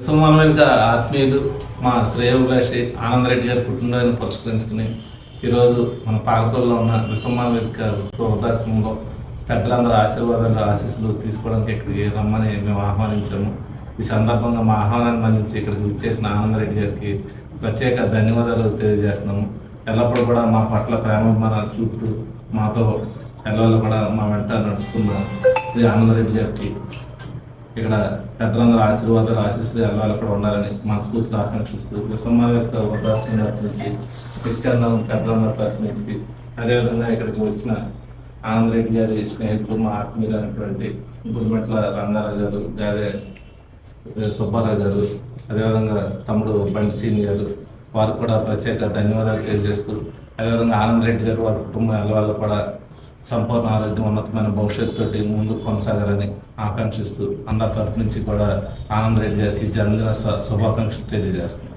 సుమానుగా ఆత్మీయులు మా శ్రేయోభిలాషి ఆనందరెడ్డి గారి పుట్టినరోజును పురస్కరించుకుని ఈరోజు మన పాలకొల్లో ఉన్న విశ్వమానవేదిక వృద్ధాశ్రమంలో పెద్దలందరూ ఆశీర్వాదాలు ఆశీస్సులు తీసుకోవడానికి ఇక్కడికి రమ్మని మేము ఆహ్వానించాము. ఈ సందర్భంగా మా ఆహ్వానాన్ని మన్నించి ఇక్కడికి విచ్చేసిన ఆనందరెడ్డి గారికి ప్రత్యేక ధన్యవాదాలు తెలియజేస్తున్నాము. ఎల్లప్పుడూ కూడా మా పట్ల ప్రేమాభిమానాలు చూపుతూ మాతో ఎల్లవల్ల కూడా మా వెంట నడుస్తున్న శ్రీ ఆనందరెడ్డి గారికి ఇక్కడ పెద్దలందరూ ఆశీర్వాదాలు ఆశీస్సులు ఎల్లవల్ల కూడా ఉండాలని మనస్ఫూర్తిగా ఆకాంక్షిస్తూ విశ్వమానవేదిక వృద్ధాశ్రమం తరఫు నుంచి నిత్యానందం పెద్దలందరూ తరఫు నుంచి అదేవిధంగా ఇక్కడికి వచ్చిన ఆనందరెడ్డి గారి స్నేహితులు మా ఆత్మీయులు అయినటువంటి గుడిమెట్ల రంగారావు గారు, గారే సుబ్బారావు గారు, అదేవిధంగా తమ్ముడు బండి సీని గారు, వారికి కూడా ప్రత్యేక ధన్యవాదాలు తెలియజేస్తూ అదేవిధంగా ఆనందరెడ్డి గారు వారి కుటుంబం ఎల్లవల్ల కూడా సంపూర్ణ ఆరోగ్యం ఉన్నతమైన భవిష్యత్తుతోటి ముందుకు కొనసాగాలని ఆకాంక్షిస్తూ అందరి తరఫు నుంచి కూడా ఆనందరెడ్డి గారికి జన్మదిన శుభాకాంక్షలు తెలియజేస్తున్నాను.